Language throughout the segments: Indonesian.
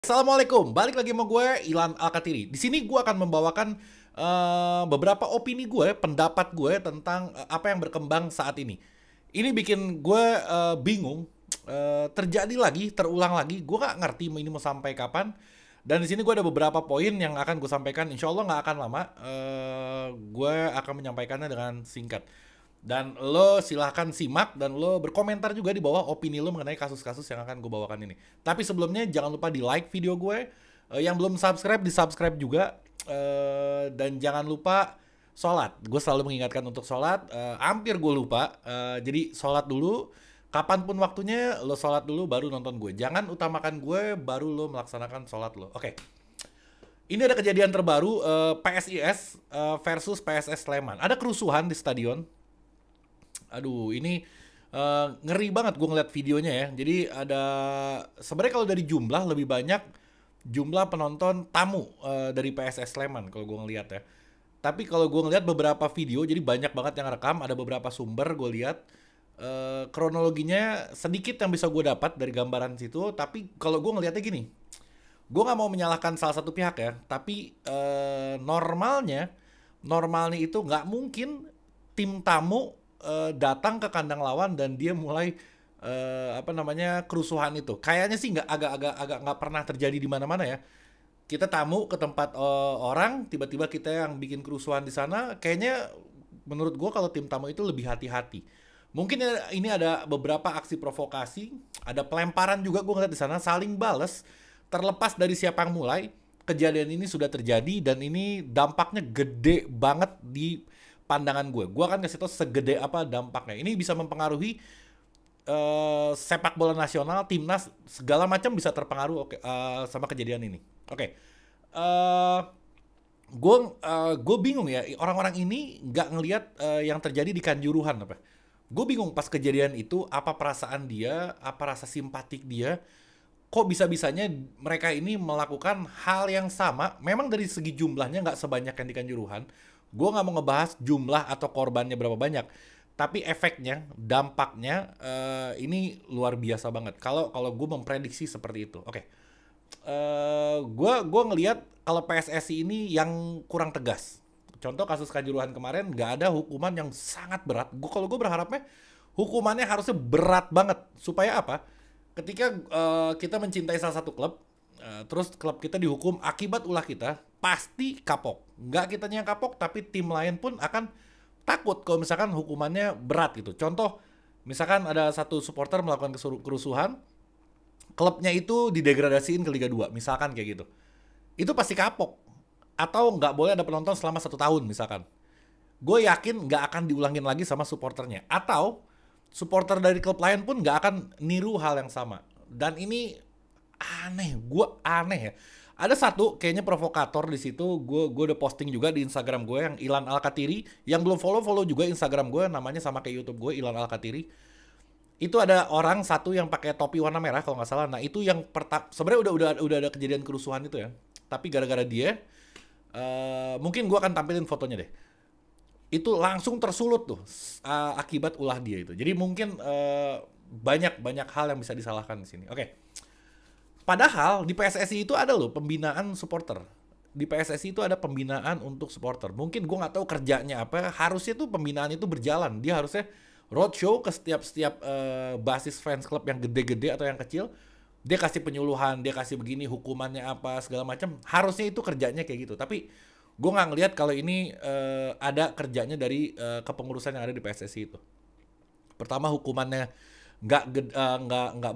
Assalamualaikum, balik lagi sama gue Ilan Alkatiri. Di sini gue akan membawakan beberapa opini gue, pendapat gue tentang apa yang berkembang saat ini. Ini bikin gue bingung, terjadi lagi, terulang lagi. Gue gak ngerti ini mau sampai kapan. Dan di sini gue ada beberapa poin yang akan gue sampaikan. Insya Allah nggak akan lama. Gue akan menyampaikannya dengan singkat. Dan lo silahkan simak dan lo berkomentar juga di bawah opini lo mengenai kasus-kasus yang akan gue bawakan ini. Tapi sebelumnya jangan lupa di like video gue. Yang belum subscribe di subscribe juga. Dan jangan lupa sholat. Gue selalu mengingatkan untuk sholat. Hampir gue lupa. Jadi sholat dulu. Kapanpun waktunya lo sholat dulu baru nonton gue. Jangan utamakan gue baru lo melaksanakan sholat lo. Oke. Ini ada kejadian terbaru PSIS versus PSS Sleman. Ada kerusuhan di stadion. Aduh, ini ngeri banget gue ngeliat videonya ya. Jadi ada sebenarnya kalau dari jumlah lebih banyak jumlah penonton tamu dari PSS Sleman kalau gue ngeliat ya. Tapi kalau gue ngeliat beberapa video, jadi banyak banget yang rekam, ada beberapa sumber gue lihat kronologinya sedikit yang bisa gue dapat dari gambaran situ. Tapi kalau gue ngeliatnya gini, gue nggak mau menyalahkan salah satu pihak ya. Tapi normalnya itu nggak mungkin tim tamu datang ke kandang lawan dan dia mulai apa namanya kerusuhan itu. Kayaknya sih nggak agak nggak pernah terjadi di mana-mana ya. Kita tamu ke tempat orang, tiba-tiba kita yang bikin kerusuhan di sana. Kayaknya menurut gue kalau tim tamu itu lebih hati-hati. Mungkin ini ada beberapa aksi provokasi, ada pelemparan juga gue ngeliat di sana, saling bales. Terlepas dari siapa yang mulai, kejadian ini sudah terjadi dan ini dampaknya gede banget di pandangan gue. Gue akan kasih tau segede apa dampaknya. Ini bisa mempengaruhi sepak bola nasional, timnas, segala macam bisa terpengaruh sama kejadian ini. Oke. Gue bingung ya, orang-orang ini nggak ngelihat yang terjadi di Kanjuruhan apa. Gue bingung pas kejadian itu apa perasaan dia, apa rasa simpatik dia, kok bisa-bisanya mereka ini melakukan hal yang sama. Memang dari segi jumlahnya nggak sebanyak yang di Kanjuruhan. Gue nggak mau ngebahas jumlah atau korbannya berapa banyak, tapi efeknya, dampaknya ini luar biasa banget. Kalau gue memprediksi seperti itu. Oke. Gue ngelihat kalau PSSI ini yang kurang tegas. Contoh kasus Kanjuruhan kemarin nggak ada hukuman yang sangat berat. Kalau gue berharapnya hukumannya harusnya berat banget supaya apa? Ketika kita mencintai salah satu klub, terus klub kita dihukum akibat ulah kita, pasti kapok. Nggak kitanya yang kapok, tapi tim lain pun akan takut kalau misalkan hukumannya berat gitu. Contoh, misalkan ada satu supporter melakukan kerusuhan, klubnya itu didegradasiin ke Liga 2, misalkan kayak gitu. Itu pasti kapok. Atau nggak boleh ada penonton selama 1 tahun misalkan. Gue yakin nggak akan diulangin lagi sama supporternya. Atau supporter dari klub lain pun nggak akan niru hal yang sama. Dan ini aneh, gue aneh ya. Ada satu kayaknya provokator di situ, gue udah posting juga di Instagram gue yang Ilan Alkatiri. Yang belum follow juga Instagram gue, namanya sama kayak YouTube gue, Ilan Alkatiri. Itu ada orang satu yang pakai topi warna merah kalau nggak salah. Nah itu yang sebenarnya udah ada kejadian kerusuhan itu ya. Tapi gara-gara dia, mungkin gue akan tampilin fotonya deh. Itu langsung tersulut tuh akibat ulah dia itu. Jadi mungkin banyak hal yang bisa disalahkan di sini. Oke. Padahal di PSSI itu ada loh pembinaan supporter. Di PSSI itu ada pembinaan untuk supporter. Mungkin gue nggak tahu kerjanya apa. Harusnya tuh pembinaan itu berjalan. Dia harusnya roadshow ke setiap basis fans club yang gede-gede atau yang kecil. Dia kasih penyuluhan, dia kasih begini hukumannya apa segala macam. Harusnya itu kerjanya kayak gitu. Tapi gue nggak ngelihat kalau ini ada kerjanya dari kepengurusan yang ada di PSSI itu. Pertama hukumannya nggak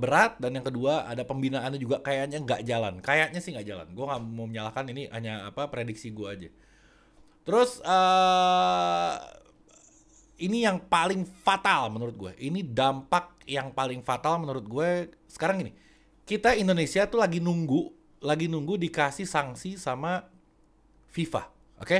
berat, dan yang kedua ada pembinaannya juga kayaknya nggak jalan. Kayaknya sih nggak jalan. Gue nggak mau menyalahkan, ini hanya apa prediksi gue aja. Terus ini yang paling fatal menurut gue. Ini dampak yang paling fatal menurut gue sekarang ini. Kita Indonesia tuh lagi nunggu dikasih sanksi sama FIFA, oke?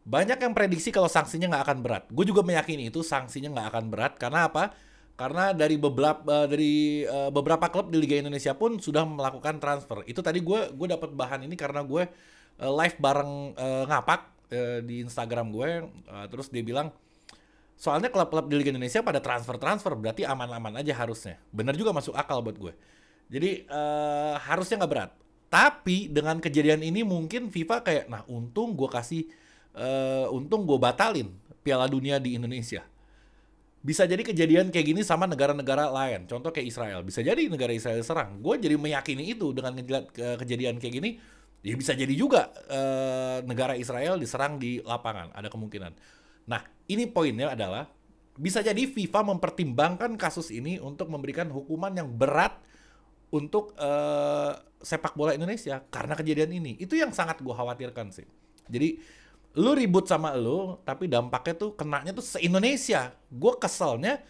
Banyak yang prediksi kalau sanksinya nggak akan berat. Gue juga meyakini itu sanksinya nggak akan berat. Karena apa? Karena dari beberapa klub di Liga Indonesia pun sudah melakukan transfer. Itu tadi gue dapat bahan ini karena gue live bareng Ngapak di Instagram gue. Terus dia bilang, soalnya klub-klub di Liga Indonesia pada transfer, berarti aman-aman aja harusnya. Bener juga, masuk akal buat gue. Jadi harusnya nggak berat. Tapi dengan kejadian ini mungkin FIFA kayak, nah untung gue batalin Piala Dunia di Indonesia. Bisa jadi kejadian kayak gini sama negara-negara lain. Contoh kayak Israel. Bisa jadi negara Israel serang. Gue jadi meyakini itu dengan ngeliat kejadian kayak gini. Ya bisa jadi juga negara Israel diserang di lapangan. Ada kemungkinan. Nah, ini poinnya adalah bisa jadi FIFA mempertimbangkan kasus ini untuk memberikan hukuman yang berat untuk sepak bola Indonesia karena kejadian ini. Itu yang sangat gue khawatirkan sih. Jadi lu ribut sama lu, tapi dampaknya tuh kenanya tuh se-Indonesia. Gue keselnya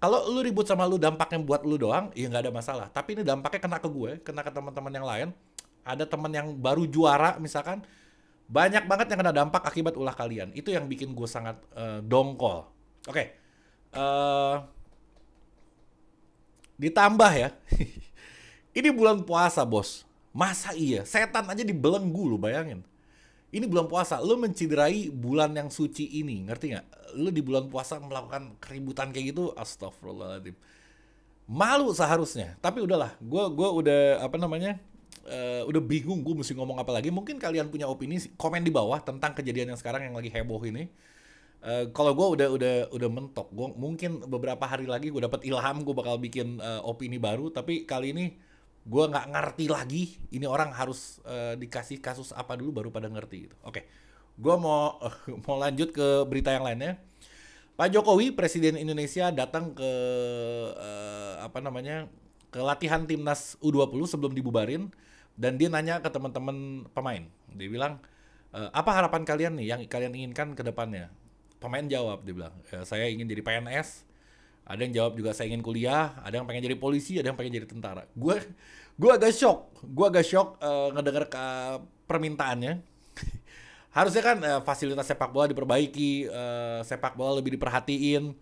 kalau lu ribut sama lu dampaknya buat lu doang, ya nggak ada masalah. Tapi ini dampaknya kena ke gue, kena ke teman-teman yang lain. Ada teman yang baru juara misalkan, banyak banget yang kena dampak akibat ulah kalian. Itu yang bikin gue sangat dongkol. Oke. Ditambah ya. Ini bulan puasa, bos. Masa iya? Setan aja dibelenggu, lu bayangin. Ini bulan puasa, lu menciderai bulan yang suci ini, ngerti nggak? Lu di bulan puasa melakukan keributan kayak gitu, astagfirullahaladzim. Malu seharusnya, tapi udahlah, gue udah apa namanya, udah bingung gue mesti ngomong apa lagi. Mungkin kalian punya opini, komen di bawah tentang kejadian yang sekarang yang lagi heboh ini. Kalau gue udah mentok, gue mungkin beberapa hari lagi gue dapat ilham, gue bakal bikin opini baru. Tapi kali ini gue nggak ngerti lagi. Ini orang harus dikasih kasus apa dulu baru pada ngerti gitu. Oke, gue mau mau lanjut ke berita yang lainnya. Pak Jokowi, Presiden Indonesia datang ke apa namanya, ke latihan timnas U20 sebelum dibubarin, dan dia nanya ke teman-teman pemain. Dia bilang, apa harapan kalian nih yang kalian inginkan ke depannya? Pemain jawab, dia bilang, saya ingin jadi PNS. Ada yang jawab juga saya ingin kuliah, ada yang pengen jadi polisi, ada yang pengen jadi tentara. Gue agak shock ngedenger ke permintaannya. Harusnya kan fasilitas sepak bola diperbaiki, sepak bola lebih diperhatiin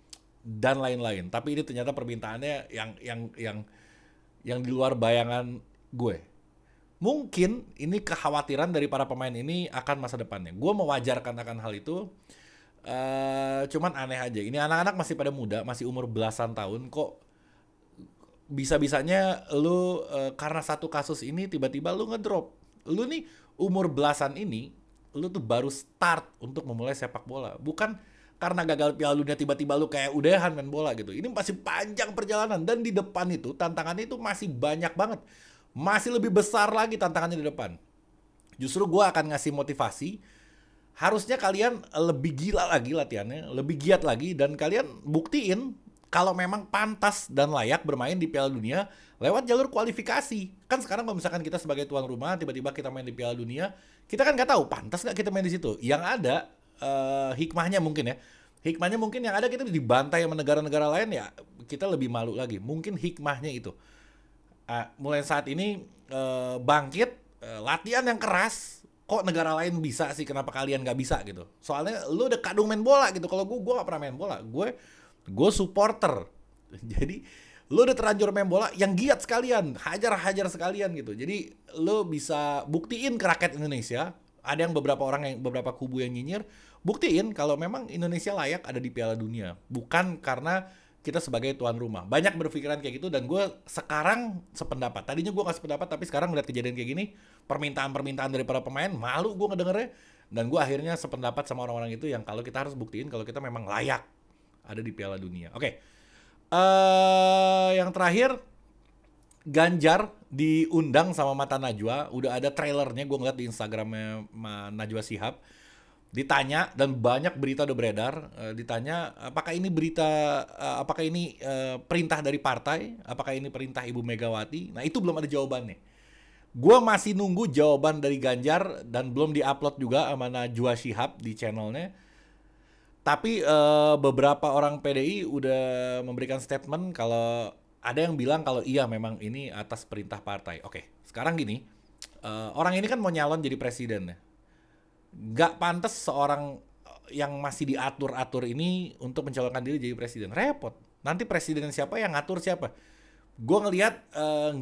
dan lain-lain. Tapi ini ternyata permintaannya yang di luar bayangan gue. Mungkin ini kekhawatiran dari para pemain ini akan masa depannya. Gue mewajarkan akan hal itu. Cuman aneh aja. Ini anak-anak masih pada muda, masih umur belasan tahun, kok bisa-bisanya lu karena satu kasus ini tiba-tiba lu ngedrop. Lu nih umur belasan ini, lu tuh baru start untuk memulai sepak bola. Bukan karena gagal Piala Dunia tiba-tiba lu kayak udahan main bola gitu. Ini masih panjang perjalanan, dan di depan itu tantangannya itu masih banyak banget. Masih lebih besar lagi tantangannya di depan. Justru gua akan ngasih motivasi. Harusnya kalian lebih gila lagi latihannya, lebih giat lagi, dan kalian buktiin kalau memang pantas dan layak bermain di Piala Dunia lewat jalur kualifikasi. Kan sekarang kalau misalkan kita sebagai tuan rumah tiba-tiba kita main di Piala Dunia, kita kan nggak tahu pantas nggak kita main di situ. Yang ada hikmahnya mungkin ya. Hikmahnya mungkin yang ada kita dibantai sama negara-negara lain, ya kita lebih malu lagi. Mungkin hikmahnya itu. Mulai saat ini bangkit, latihan yang keras. Kok negara lain bisa sih, kenapa kalian nggak bisa gitu? Soalnya lu udah kadung main bola gitu. Kalau gue nggak pernah main bola. Gue supporter. Jadi lu udah terlanjur main bola, yang giat sekalian, hajar sekalian gitu. Jadi lu bisa buktiin ke rakyat Indonesia. Ada yang beberapa kubu yang nyinyir, buktiin kalau memang Indonesia layak ada di Piala Dunia. Bukan karena kita sebagai tuan rumah. Banyak berpikiran kayak gitu, dan gue sekarang sependapat. Tadinya gue gak sependapat, tapi sekarang ngeliat kejadian kayak gini, permintaan-permintaan dari para pemain, malu gue ngedengernya. Dan gue akhirnya sependapat sama orang-orang itu yang kalau kita harus buktiin kalau kita memang layak ada di Piala Dunia. Oke. Yang terakhir, Ganjar diundang sama Mata Najwa. Udah ada trailernya, gue ngeliat di Instagramnya Najwa Shihab. Ditanya, dan banyak berita udah beredar, ditanya apakah ini perintah dari partai, apakah ini perintah Ibu Megawati. Nah itu belum ada jawabannya. Gue masih nunggu jawaban dari Ganjar, dan belum diupload juga sama Najwa Shihab di channelnya. Tapi beberapa orang PDI udah memberikan statement kalau ada yang bilang kalau iya memang ini atas perintah partai. Oke, sekarang gini, orang ini kan mau nyalon jadi presiden ya. Gak pantas seorang yang masih diatur-atur ini untuk mencalonkan diri jadi presiden. Repot. Nanti presiden siapa yang ngatur siapa? Gue ngelihat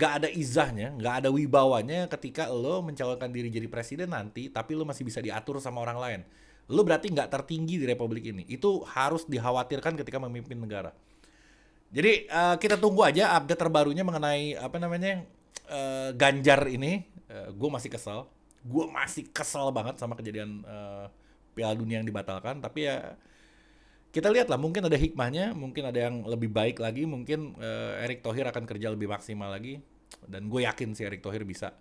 gak ada izahnya, gak ada wibawanya ketika lo mencalonkan diri jadi presiden nanti, tapi lo masih bisa diatur sama orang lain. Lo berarti gak tertinggi di republik ini. Itu harus dikhawatirkan ketika memimpin negara. Jadi kita tunggu aja update terbarunya mengenai apa namanya Ganjar ini, gue masih kesel. Gue masih kesel banget sama kejadian Piala Dunia yang dibatalkan. Tapi ya kita lihat lah, mungkin ada hikmahnya, mungkin ada yang lebih baik lagi, mungkin Erick Thohir akan kerja lebih maksimal lagi. Dan gue yakin sih Erick Thohir bisa.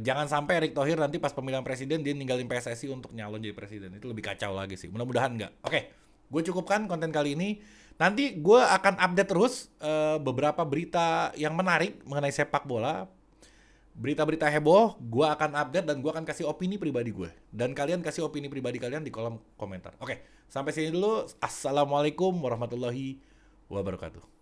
Jangan sampai Erick Thohir nanti pas pemilihan presiden dia ninggalin PSSI untuk nyalon jadi presiden. Itu lebih kacau lagi sih. Mudah-mudahan enggak. Oke, gue cukupkan konten kali ini. Nanti gue akan update terus beberapa berita yang menarik mengenai sepak bola. Berita-berita heboh, gue akan update dan gue akan kasih opini pribadi gue. Dan kalian kasih opini pribadi kalian di kolom komentar. Oke, sampai sini dulu. Assalamualaikum warahmatullahi wabarakatuh.